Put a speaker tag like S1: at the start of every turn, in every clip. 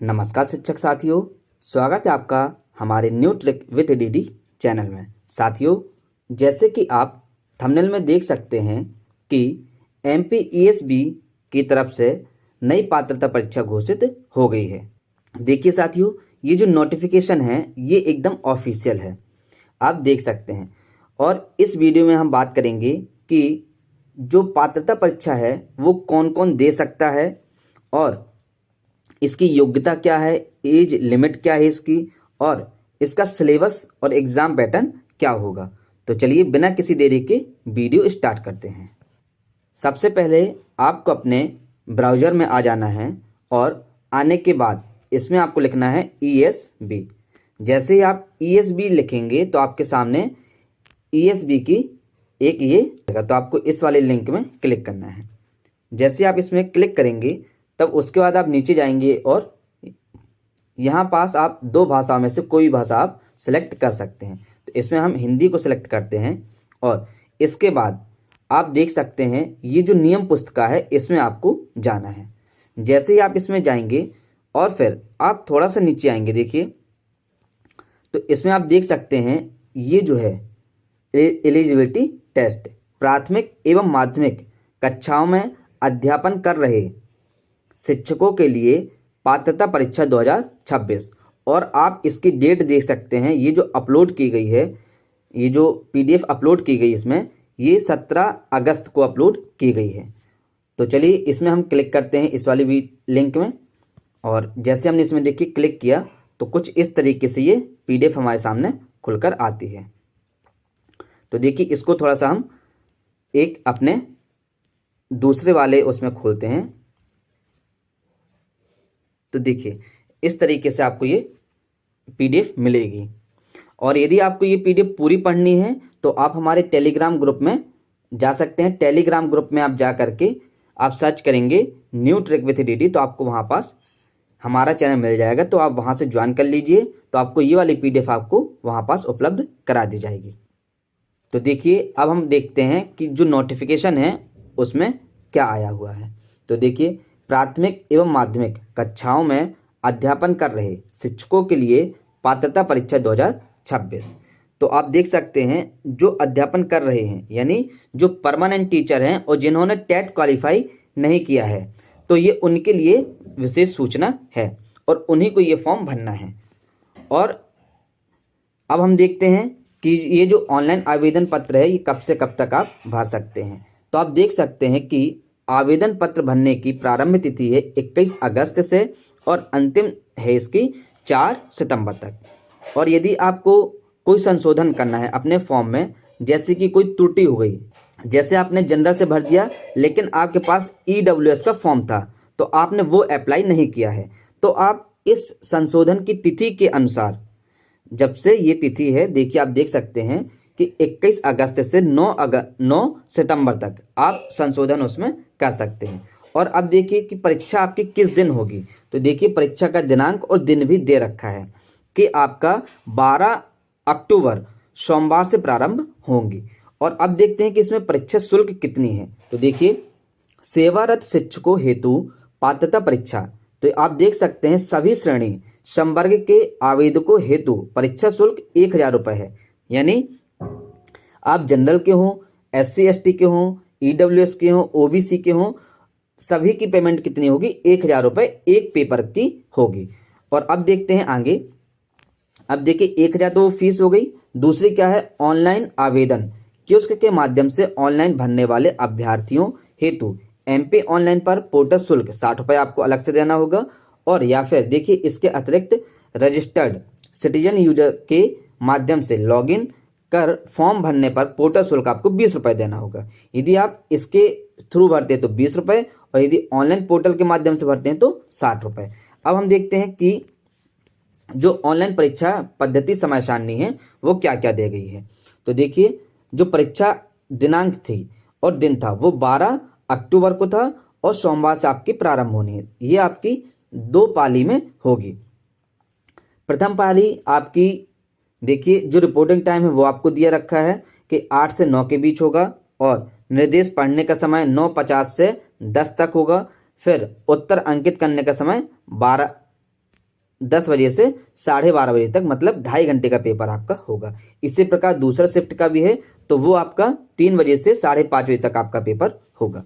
S1: नमस्कार शिक्षक साथियों, स्वागत है आपका हमारे new trick with DD channel में। साथियों, जैसे कि आप थंबनेल में देख सकते हैं कि एमपीईएसबी की तरफ से नई पात्रता परीक्षा घोषित हो गई है। देखिए साथियों, ये जो नोटिफिकेशन है ये एकदम ऑफिशियल है, आप देख सकते हैं। और इस वीडियो में हम बात करेंगे कि जो पात्रता परीक्षा है वो कौन कौन दे सकता है और इसकी योग्यता क्या है, एज लिमिट क्या है इसकी, और इसका सिलेबस और एग्जाम पैटर्न क्या होगा। तो चलिए बिना किसी देरी के वीडियो स्टार्ट करते हैं। सबसे पहले आपको अपने ब्राउज़र में आ जाना है और आने के बाद इसमें आपको लिखना है ESB। जैसे ही आप ESB लिखेंगे तो आपके सामने ESB की एक ये, तो आपको इस वाले लिंक में क्लिक करना है। जैसे आप इसमें क्लिक करेंगे तब उसके बाद आप नीचे जाएंगे और यहाँ पास आप दो भाषाओं में से कोई भाषा आप सेलेक्ट कर सकते हैं। तो इसमें हम हिंदी को सिलेक्ट करते हैं और इसके बाद आप देख सकते हैं ये जो नियम पुस्तिका है इसमें आपको जाना है। जैसे ही आप इसमें जाएंगे और फिर आप थोड़ा सा नीचे आएंगे, देखिए तो इसमें आप देख सकते हैं ये जो है एलिजिबिलिटी टेस्ट, प्राथमिक एवं माध्यमिक कक्षाओं में अध्यापन कर रहे शिक्षकों के लिए पात्रता परीक्षा 2026। और आप इसकी डेट देख सकते हैं, ये जो अपलोड की गई है, ये जो PDF अपलोड की गई इसमें, ये 17 अगस्त को अपलोड की गई है। तो चलिए इसमें हम क्लिक करते हैं इस वाली भी लिंक में। और जैसे हमने इसमें देखिए क्लिक किया तो कुछ इस तरीके से ये PDF हमारे सामने खुलकर आती है। तो देखिए इसको थोड़ा सा हम एक अपने दूसरे वाले उसमें खोलते हैं। तो देखिए इस तरीके से आपको ये PDF मिलेगी। और यदि आपको ये PDF पूरी पढ़नी है तो आप हमारे टेलीग्राम ग्रुप में जा सकते हैं। टेलीग्राम ग्रुप में आप जा करके आप सर्च करेंगे न्यू ट्रिक विथ डीडी, तो आपको वहाँ पास हमारा चैनल मिल जाएगा। तो आप वहाँ से ज्वाइन कर लीजिए, तो आपको ये वाली PDF आपको वहाँ पास उपलब्ध करा दी जाएगी। तो देखिए अब हम देखते हैं कि जो नोटिफिकेशन है उसमें क्या आया हुआ है। तो देखिए, प्राथमिक एवं माध्यमिक कक्षाओं में अध्यापन कर रहे शिक्षकों के लिए पात्रता परीक्षा 2026। तो आप देख सकते हैं जो अध्यापन कर रहे हैं यानी जो परमानेंट टीचर हैं और जिन्होंने टेट क्वालिफाई नहीं किया है, तो ये उनके लिए विशेष सूचना है और उन्हीं को ये फॉर्म भरना है। और अब हम देखते हैं कि ये जो ऑनलाइन आवेदन पत्र है ये कब से कब तक आप भर सकते हैं। तो आप देख सकते हैं कि आवेदन पत्र भरने की प्रारंभ तिथि है 21 अगस्त से और अंतिम है इसकी 4 सितंबर तक। और यदि आपको कोई संशोधन करना है अपने फॉर्म में, जैसे कि कोई त्रुटि हो गई, जैसे आपने जनरल से भर दिया लेकिन आपके पास EWS का फॉर्म था तो आपने वो अप्लाई नहीं किया है, तो आप इस संशोधन की तिथि के अनुसार, जब से ये तिथि है देखिए आप देख सकते हैं कि 21 अगस्त से 9 सितंबर तक आप संशोधन उसमें कर सकते हैं। और अब देखिए कि परीक्षा आपकी किस दिन होगी। तो देखिए परीक्षा का दिनांक और दिन भी दे रखा है कि आपका 12 अक्टूबर सोमवार से प्रारंभ होंगी। और अब देखते हैं कि इसमें परीक्षा शुल्क कितनी है। तो देखिए, सेवारत शिक्षकों हेतु पात्रता परीक्षा, तो आप देख सकते हैं सभी श्रेणी संवर्ग के आवेदकों हेतु परीक्षा शुल्क 1000 रुपये है। यानी आप जनरल के हों, SC ST के हों, EWS के हों, OBC के हों, सभी की पेमेंट कितनी होगी? 1000 रुपये एक पेपर की होगी। और अब देखते हैं आगे। अब देखिए 1000 तो फीस हो गई। दूसरी क्या है? ऑनलाइन आवेदन कियोस्क के माध्यम से ऑनलाइन भरने वाले अभ्यर्थियों हेतु MP ऑनलाइन पर पोर्टल शुल्क 60 रुपये आपको अलग से देना होगा। और या फिर देखिए इसके अतिरिक्त रजिस्टर्ड सिटीजन यूजर के माध्यम से लॉगिन कर फॉर्म भरने पर पोर्टल शुल्क आपको 20 रुपये देना होगा। यदि आप इसके थ्रू भरते हैं तो 20 रुपये, और यदि ऑनलाइन पोर्टल के माध्यम से भरते हैं तो 60 रुपये। अब हम देखते हैं कि जो ऑनलाइन परीक्षा पद्धति समय सारणी है वो क्या क्या दे गई है। तो देखिए, जो परीक्षा दिनांक थी और दिन था वो 12 अक्टूबर को था और सोमवार से आपकी प्रारंभ होनी है। ये आपकी 2 पाली में होगी। प्रथम पाली आपकी देखिए जो रिपोर्टिंग टाइम है वो आपको दिया रखा है कि 8 से 9 के बीच होगा और निर्देश पढ़ने का समय 9:50 से 10 तक होगा। फिर उत्तर अंकित करने का समय 12 10 बजे से 12:30 बजे तक, मतलब 2.5 घंटे का पेपर आपका होगा। इसी प्रकार दूसरा शिफ्ट का भी है, तो वो आपका 3 बजे से 5:30 बजे तक आपका पेपर होगा।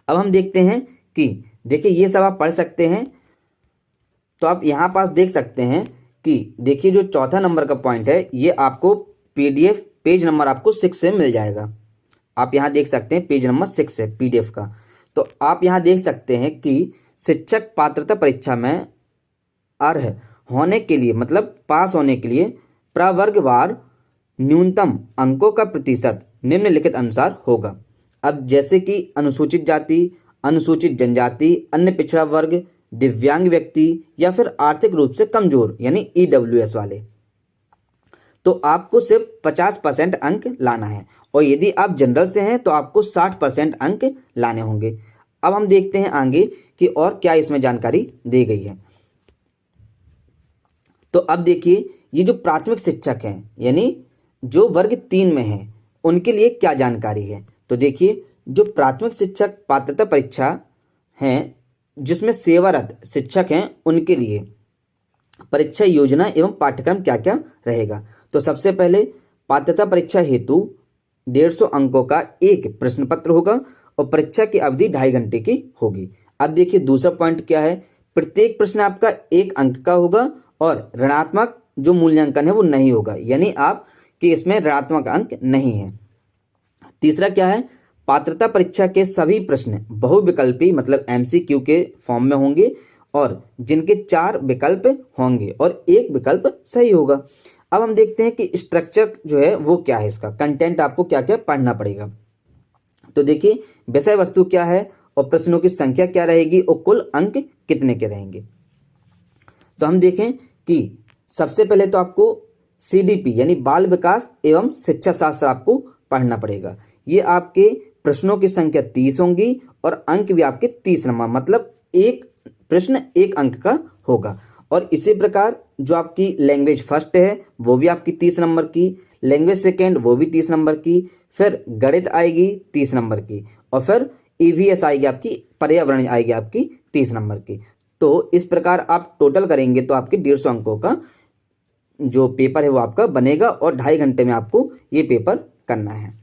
S1: अब हम देखते हैं कि देखिए ये सब आप पढ़ सकते हैं। तो आप यहाँ पास देख सकते हैं कि देखिए जो चौथा नंबर का पॉइंट है, ये आपको पीडीएफ पेज नंबर आपको 6 से मिल जाएगा। आप यहाँ देख सकते हैं पेज नंबर 6 है पीडीएफ का। तो आप यहाँ देख सकते हैं कि शिक्षक पात्रता परीक्षा में अर्ह होने के लिए, मतलब पास होने के लिए प्रवर्गवार न्यूनतम अंकों का प्रतिशत निम्नलिखित अनुसार होगा। अब जैसे कि अनुसूचित जाति, अनुसूचित जनजाति, अन्य पिछड़ा वर्ग, दिव्यांग व्यक्ति या फिर आर्थिक रूप से कमजोर यानी ईडब्ल्यूएस वाले, तो आपको सिर्फ 50% अंक लाना है। और यदि आप जनरल से हैं तो आपको 60% अंक लाने होंगे। अब हम देखते हैं आगे कि और क्या इसमें जानकारी दी गई है। तो अब देखिए ये जो प्राथमिक शिक्षक हैं यानी जो वर्ग 3 में हैं, उनके लिए क्या जानकारी है। तो देखिए जो प्राथमिक शिक्षक पात्रता परीक्षा हैं जिसमें सेवारत शिक्षक हैं, उनके लिए परीक्षा योजना एवं पाठ्यक्रम क्या क्या रहेगा। तो सबसे पहले पात्रता परीक्षा हेतु 150 अंकों का एक प्रश्न पत्र होगा और परीक्षा की अवधि 2.5 घंटे की होगी। अब देखिए दूसरा पॉइंट क्या है, प्रत्येक प्रश्न आपका 1 अंक का होगा और ऋणात्मक जो मूल्यांकन है वो नहीं होगा, यानी आपके इसमें ऋणात्मक अंक नहीं है। तीसरा क्या है, पात्रता परीक्षा के सभी प्रश्न बहुविकल्पी मतलब एमसीक्यू के फॉर्म में होंगे और जिनके 4 विकल्प होंगे और 1 विकल्प सही होगा। अब हम देखते हैं कि स्ट्रक्चर जो है वो क्या है, इसका कंटेंट आपको क्या क्या पढ़ना पड़ेगा। तो देखिए विषय वस्तु क्या है और प्रश्नों की संख्या क्या रहेगी और कुल अंक कितने के रहेंगे। तो हम देखें कि सबसे पहले तो आपको सीडीपी यानी बाल विकास एवं शिक्षा शास्त्र आपको पढ़ना पड़ेगा। ये आपके प्रश्नों की संख्या 30 होंगी और अंक भी आपके 30 नंबर, मतलब एक प्रश्न 1 अंक का होगा। और इसी प्रकार जो आपकी लैंग्वेज फर्स्ट है वो भी आपकी 30 नंबर की, लैंग्वेज सेकेंड वो भी 30 नंबर की, फिर गणित आएगी 30 नंबर की और फिर ईवीएस आएगी आपकी, पर्यावरण आएगी आपकी 30 नंबर की। तो इस प्रकार आप टोटल करेंगे तो आपके 150 अंकों का जो पेपर है वो आपका बनेगा और 2.5 घंटे में आपको ये पेपर करना है।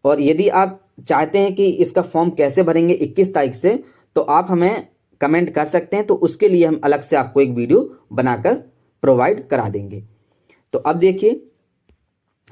S1: और यदि आप चाहते हैं कि इसका फॉर्म कैसे भरेंगे 21 तारीख से, तो आप हमें कमेंट कर सकते हैं, तो उसके लिए हम अलग से आपको एक वीडियो बनाकर प्रोवाइड करा देंगे। तो अब देखिए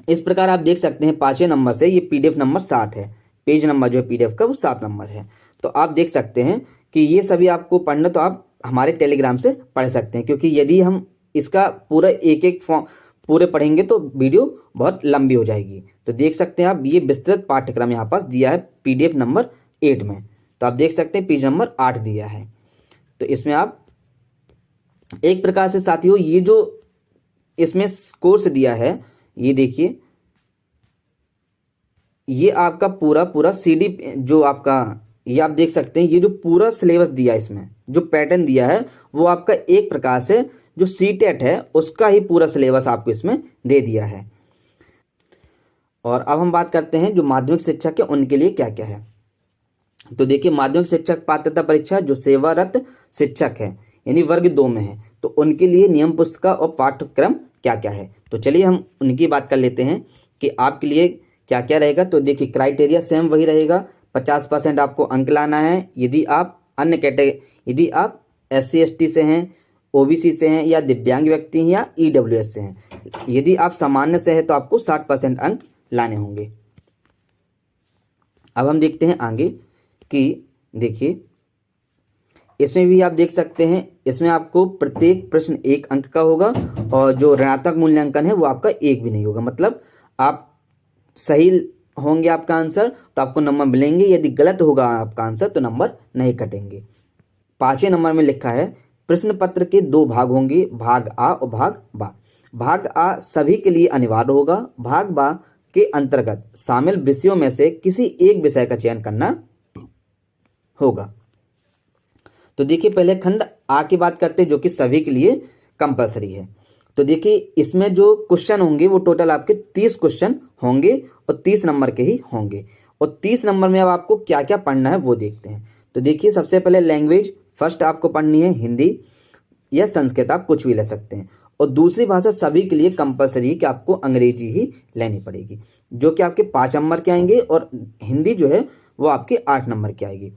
S1: इस प्रकार आप देख सकते हैं 5वें नंबर से ये पीडीएफ नंबर 7 है, पेज नंबर जो है पीडीएफ का वो 7 नंबर है। तो आप देख सकते हैं कि ये सभी आपको पढ़ना तो आप हमारे टेलीग्राम से पढ़ सकते हैं, क्योंकि यदि हम इसका पूरा एक फॉर्म पूरे पढ़ेंगे तो वीडियो बहुत लंबी हो जाएगी। तो देख सकते हैं आप ये विस्तृत पाठ्यक्रम यहाँ पास दिया है पीडीएफ नंबर 8 में। तो आप देख सकते हैं पेज नंबर 8 दिया है। तो इसमें आप एक प्रकार से साथियों ये जो इसमें कोर्स दिया है, ये देखिए ये आपका पूरा सीडी जो आपका ये आप देख सकते हैं, ये जो पूरा सिलेबस दिया है इसमें जो पैटर्न दिया है वो आपका एक प्रकार से जो सीटेट है उसका ही पूरा सिलेबस आपको इसमें दे दिया है। और अब हम बात करते हैं जो माध्यमिक शिक्षक है उनके लिए क्या क्या है। तो देखिए माध्यमिक शिक्षक पात्रता परीक्षा जो सेवारत शिक्षक है यानी वर्ग 2 में है, तो उनके लिए नियम पुस्तिका और पाठ्यक्रम क्या क्या है। तो चलिए हम उनकी बात कर लेते हैं कि आपके लिए क्या क्या रहेगा। तो देखिए क्राइटेरिया सेम वही रहेगा, 50% आपको अंक लाना है। यदि आप अन्य कैटेगरी, यदि आप SC ST से हैं, OBC से हैं या दिव्यांग व्यक्ति हैं या EWS से हैं, यदि आप सामान्य से हैं तो आपको 60% अंक लाने होंगे। अब हम देखते हैं आगे कि देखिए इसमें भी आप देख सकते हैं, इसमें आपको प्रत्येक प्रश्न 1 अंक का होगा और जो ऋणात्मक मूल्यांकन है वो आपका 1 भी नहीं होगा, मतलब आप सही होंगे आपका आंसर तो आपको नंबर मिलेंगे, यदि गलत होगा आपका आंसर तो नंबर नहीं कटेंगे। 5वें नंबर में लिखा है प्रश्न पत्र के 2 भाग होंगे, भाग आ और भाग बा। भाग आ सभी के लिए अनिवार्य होगा, भाग बा के अंतर्गत शामिल विषयों में से किसी एक विषय का चयन करना होगा। तो देखिए पहले खंड आ की बात करते हैं जो कि सभी के लिए कंपलसरी है। तो देखिए इसमें जो क्वेश्चन होंगे वो टोटल आपके 30 क्वेश्चन होंगे और 30 नंबर के ही होंगे। और 30 नंबर में अब आपको क्या क्या पढ़ना है वो देखते हैं। तो देखिए सबसे पहले लैंग्वेज फर्स्ट आपको पढ़नी है हिंदी या संस्कृत, आप कुछ भी ले सकते हैं। और दूसरी भाषा सभी के लिए कंपलसरी है कि आपको अंग्रेजी ही लेनी पड़ेगी, जो कि आपके 5 नंबर के आएंगे, और हिंदी जो है वो आपके 8 नंबर की आएगी।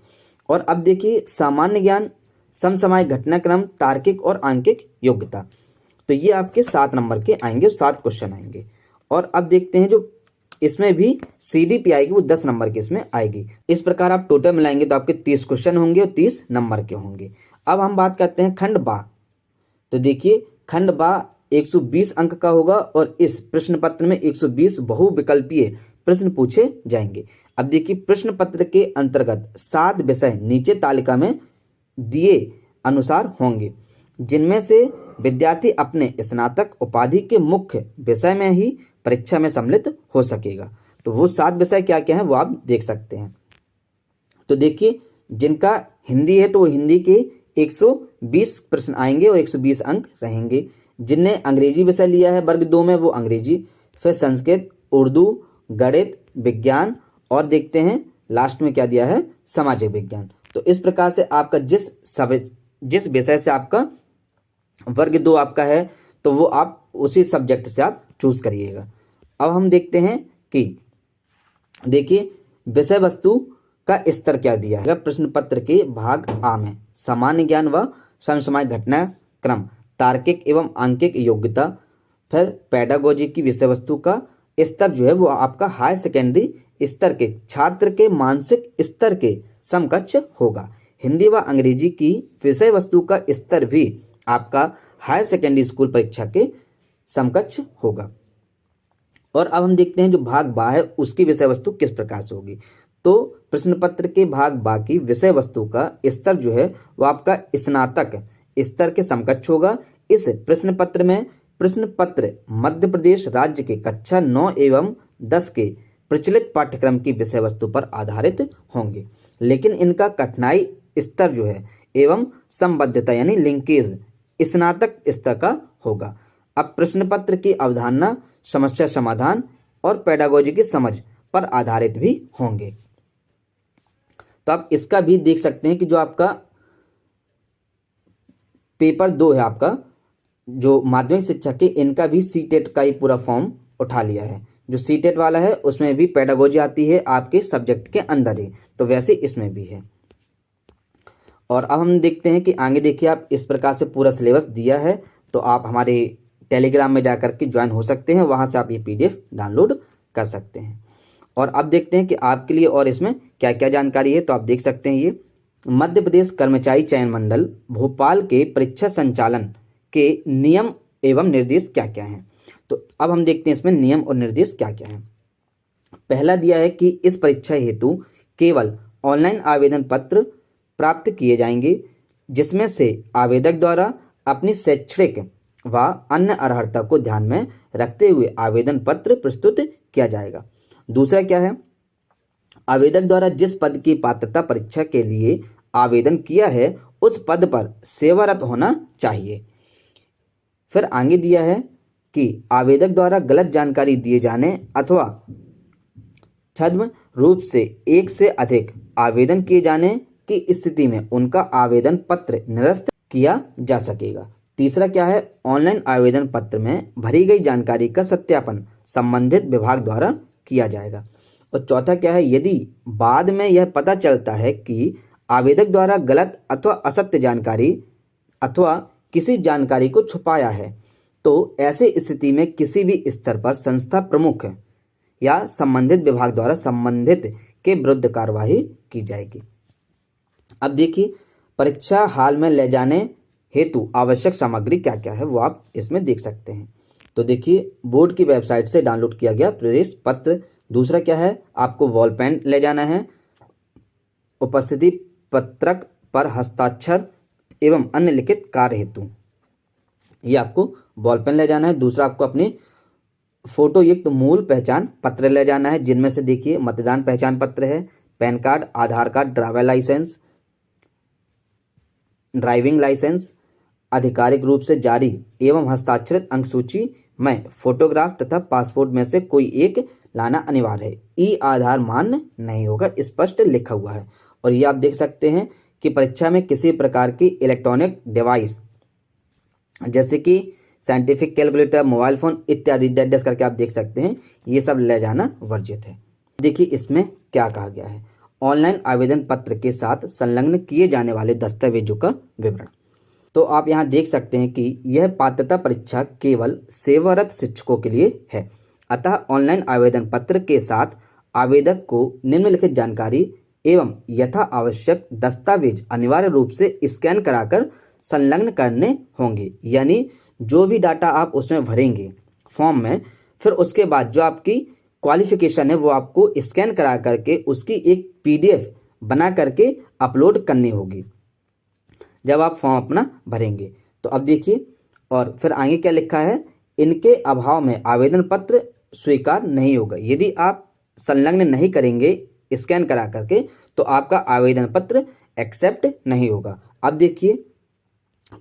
S1: और अब देखिए सामान्य ज्ञान, समसामयिक घटनाक्रम, तार्किक और आंकिक योग्यता, तो ये आपके 7 नंबर के आएंगे, 7 क्वेश्चन आएंगे। और अब देखते हैं जो इसमें भी सीडीपी आएगी वो 10 नंबर की इसमें आएगी। इस प्रकार आप टोटल मिलाएंगे तो आपके 30 क्वेश्चन होंगे और 30 नंबर के होंगे। अब हम बात करते हैं खंड बा। तो देखिए खंड बा 120 अंक का होगा और इस प्रश्न पत्र में 120 बहुविकल्पीय प्रश्न पूछे जाएंगे। अब देखिए प्रश्न पत्र के अंतर्गत 7 विषय नीचे तालिका में दिए अनुसार होंगे, जिनमें से विद्यार्थी अपने स्नातक उपाधि के मुख्य विषय में ही परीक्षा में सम्मिलित हो सकेगा। तो वो 7 विषय क्या क्या है वो आप देख सकते हैं। तो देखिए जिनका हिंदी है तो वो हिंदी के 120 प्रश्न आएंगे और 120 अंक रहेंगे। जिनने अंग्रेजी विषय लिया है वर्ग 2 में वो अंग्रेजी, फिर संस्कृत, उर्दू, गणित, विज्ञान, और देखते हैं लास्ट में क्या दिया है सामाजिक विज्ञान। तो इस प्रकार से आपका जिस विषय से आपका वर्ग 2 आपका है तो वो आप उसी सब्जेक्ट से आप चूज करिएगा। अब हम देखते हैं कि देखिए विषय वस्तु का स्तर क्या दिया है प्रश्न पत्र के भाग आ में। सामान्य ज्ञान व समसामयिक घटनाक्रम, तार्किक एवं आंकिक योग्यता, फिर पेडागोजी की विषय वस्तु का स्तर जो है वो आपका हायर सेकेंडरी स्तर के छात्र के मानसिक स्तर के समकक्ष होगा। हिंदी व अंग्रेजी की विषय वस्तु का स्तर भी आपका हायर सेकेंडरी स्कूल परीक्षा के समकक्ष होगा। और अब हम देखते हैं जो भाग बा है उसकी विषय वस्तु किस प्रकार से होगी। तो प्रश्न पत्र के भाग बा की विषय वस्तु का स्तर जो है वो आपका स्नातक स्तर के समकक्ष होगा। इस प्रश्न पत्र में प्रश्न पत्र मध्य प्रदेश राज्य के कक्षा 9 एवं 10 के प्रचलित पाठ्यक्रम की विषय वस्तु पर आधारित होंगे, लेकिन इनका कठिनाई स्तर जो है एवं संबद्धता यानी लिंकेज स्नातक स्तर का होगा। अब प्रश्न पत्र की अवधारणा, समस्या समाधान और पेडागोजी की समझ पर आधारित भी होंगे। तो आप इसका भी देख सकते हैं कि जो आपका पेपर 2 है आपका जो माध्यमिक शिक्षा के, इनका भी सीटेट का ही पूरा फॉर्म उठा लिया है। जो सीटेट वाला है उसमें भी पेडागोजी आती है आपके सब्जेक्ट के अंदर ही, तो वैसे इसमें भी है। और अब हम देखते हैं कि आगे देखिए आप इस प्रकार से पूरा सिलेबस दिया है, तो आप हमारे टेलीग्राम में जाकर के ज्वाइन हो सकते हैं, वहां से आप ये पीडीएफ डाउनलोड कर सकते हैं। और अब देखते हैं कि आपके लिए और इसमें क्या क्या जानकारी है। तो आप देख सकते हैं ये मध्य प्रदेश कर्मचारी चयन मंडल भोपाल के परीक्षा संचालन के नियम एवं निर्देश क्या क्या हैं। तो अब हम देखते हैं इसमें नियम और निर्देश क्या क्या हैं। पहला दिया है कि इस परीक्षा हेतु केवल ऑनलाइन आवेदन पत्र प्राप्त किए जाएंगे, जिसमें से आवेदक द्वारा अपनी शैक्षणिक व अन्य अर्हता को ध्यान में रखते हुए आवेदन पत्र प्रस्तुत किया जाएगा। दूसरा क्या है, आवेदक द्वारा जिस पद की पात्रता परीक्षा के लिए आवेदन किया है उस पद पर सेवारत होना चाहिए। फिर आगे दिया है कि आवेदक द्वारा गलत जानकारी दिए जाने अथवा छद्म रूप से एक से अधिक आवेदन किए जाने की स्थिति में उनका आवेदन पत्र निरस्त किया जा सकेगा। तीसरा क्या है, ऑनलाइन आवेदन पत्र में भरी गई जानकारी का सत्यापन संबंधित विभाग द्वारा किया जाएगा। और चौथा क्या है, यदि बाद में यह पता चलता है कि आवेदक द्वारा गलत अथवा असत्य जानकारी अथवा किसी जानकारी को छुपाया है, तो ऐसे स्थिति में किसी भी स्तर पर संस्था प्रमुख या संबंधित विभाग द्वारा संबंधित के विरुद्ध कार्यवाही की जाएगी। अब देखिए परीक्षा हाल में ले जाने हेतु आवश्यक सामग्री क्या क्या है वो आप इसमें देख सकते हैं। तो देखिए बोर्ड की वेबसाइट से डाउनलोड किया गया प्रवेश पत्र। दूसरा क्या है, आपको वॉल पेन ले जाना है, उपस्थिति पत्रक पर हस्ताक्षर एवं अन्य लिखित कार्य हेतु ये आपको बॉल पेन ले जाना है। दूसरा आपको अपनी फोटो युक्त मूल पहचान पत्र ले जाना है, जिनमें से देखिए मतदान पहचान पत्र है, PAN card, Aadhaar card, driver licence, driving licence, आधिकारिक रूप से जारी एवं हस्ताक्षरित अंक सूची में फोटोग्राफ तथा पासपोर्ट में से कोई एक लाना अनिवार्य है। ई आधार मान्य नहीं होगा, स्पष्ट लिखा हुआ है। और ये आप देख सकते हैं कि परीक्षा में किसी प्रकार की इलेक्ट्रॉनिक डिवाइस जैसे कि साइंटिफिक कैलकुलेटर, मोबाइल फोन इत्यादि डैश करके आप देख सकते हैं, ये सब ले जाना वर्जित है। देखिए इसमें क्या कहा गया है, ऑनलाइन आवेदन पत्र के साथ संलग्न किए जाने वाले दस्तावेजों का विवरण। तो आप यहाँ देख सकते हैं कि यह पात्रता परीक्षा केवल सेवारत शिक्षकों के लिए है। अतः ऑनलाइन आवेदन पत्र के साथ आवेदक को निम्नलिखित जानकारी एवं यथा आवश्यक दस्तावेज अनिवार्य रूप से स्कैन कराकर संलग्न करने होंगे। यानी जो भी डाटा आप उसमें भरेंगे फॉर्म में, फिर उसके बाद जो आपकी क्वालिफिकेशन है वो आपको स्कैन करा करके उसकी एक पीडीएफ बना करके अपलोड करनी होगी जब आप फॉर्म अपना भरेंगे। तो अब देखिए, और फिर आगे क्या लिखा है, इनके अभाव में आवेदन पत्र स्वीकार नहीं होगा। यदि आप संलग्न नहीं करेंगे स्कैन करा करके तो आपका आवेदन पत्र एक्सेप्ट नहीं होगा। अब देखिए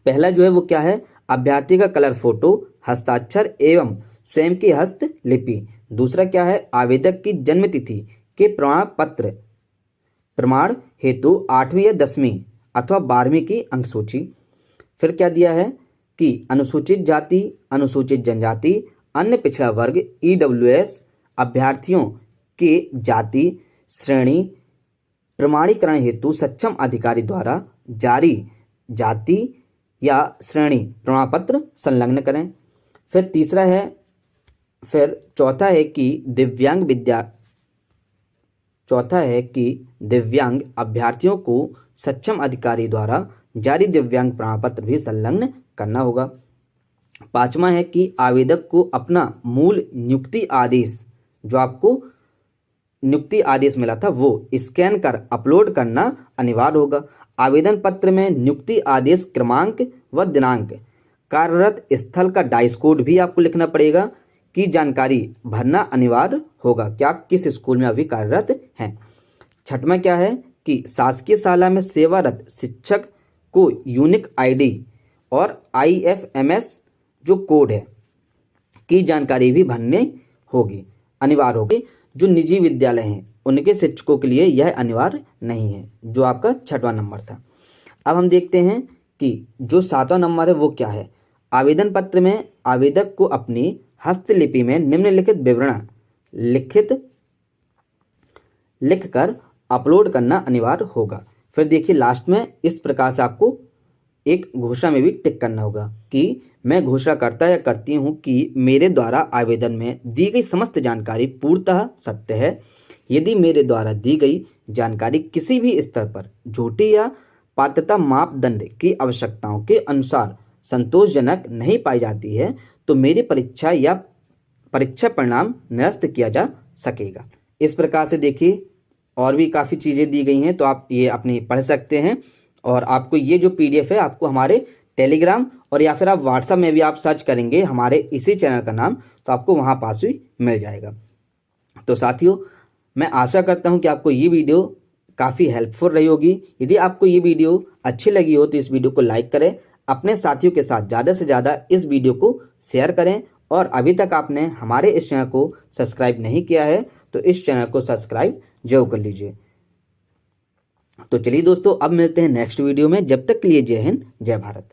S1: पहला जो है वो क्या है, अभ्यर्थी का कलर फोटो, हस्ताक्षर एवं स्वयं की हस्त लिपि। दूसरा क्या है, आवेदक की जन्म तिथि के प्रमाण पत्र प्रमाण हेतु 8वीं या 10वीं अथवा 12वीं की अंक सूची। फिर क्या दिया है कि अनुसूचित जाति, अनुसूचित जनजाति, अन्य पिछड़ा वर्ग EWS अभ्यर्थियों के जाति श्रेणी प्रमाणीकरण हेतु सक्षम अधिकारी द्वारा जारी जाति या श्रेणी प्रमाण पत्र संलग्न करें। चौथा है कि दिव्यांग अभ्यर्थियों को सक्षम अधिकारी द्वारा जारी दिव्यांग प्रमाण पत्र भी संलग्न करना होगा। पांचवा है कि आवेदक को अपना मूल नियुक्ति आदेश, जो आपको नियुक्ति आदेश मिला था, वो स्कैन कर अपलोड करना अनिवार्य होगा। आवेदन पत्र में नियुक्ति आदेश क्रमांक व दिनांक, कार्यरत स्थल का डाइस कोड भी आपको लिखना पड़ेगा की जानकारी भरना अनिवार्य होगा कि आप किस स्कूल में अभी कार्यरत हैं। छठवां क्या है कि शासकीय शाला में सेवारत शिक्षक को यूनिक आईडी और IFMS जो कोड है की जानकारी भी भरने होगी, अनिवार्य होगी। जो निजी विद्यालय हैं उनके शिक्षकों के लिए यह अनिवार्य नहीं है, जो आपका 6वां नंबर था। अब हम देखते हैं कि जो 7वां नंबर है वो क्या है, आवेदन पत्र में आवेदक को अपनी हस्तलिपि में निम्नलिखित विवरण लिखकर अपलोड करना अनिवार्य होगा। फिर देखिए लास्ट में इस प्रकार से आपको एक घोषणा में भी टिक करना होगा कि मैं घोषणा करता या करती हूं कि मेरे द्वारा आवेदन में दी गई समस्त जानकारी पूर्णतः सत्य है। यदि मेरे द्वारा दी गई जानकारी किसी भी स्तर पर झूठी या पात्रता मापदंड की आवश्यकताओं के अनुसार संतोषजनक नहीं पाई जाती है तो मेरी परीक्षा या परीक्षा परिणाम निरस्त किया जा सकेगा। इस प्रकार से देखिए और भी काफ़ी चीज़ें दी गई हैं, तो आप ये अपनी पढ़ सकते हैं। और आपको ये जो PDF है आपको हमारे टेलीग्राम और या फिर आप व्हाट्सएप में भी आप सर्च करेंगे हमारे इसी चैनल का नाम, तो आपको वहाँ पास भी मिल जाएगा। तो साथियों, मैं आशा करता हूँ कि आपको ये वीडियो काफ़ी हेल्पफुल रही होगी। यदि आपको ये वीडियो अच्छी लगी हो तो इस वीडियो को लाइक करें, अपने साथियों के साथ ज़्यादा से ज़्यादा इस वीडियो को शेयर करें, और अभी तक आपने हमारे इस चैनल को सब्सक्राइब नहीं किया है तो इस चैनल को सब्सक्राइब जरूर कर लीजिए। तो चलिए दोस्तों, अब मिलते हैं नेक्स्ट वीडियो में। जब तक के लिए जय हिंद, जय भारत।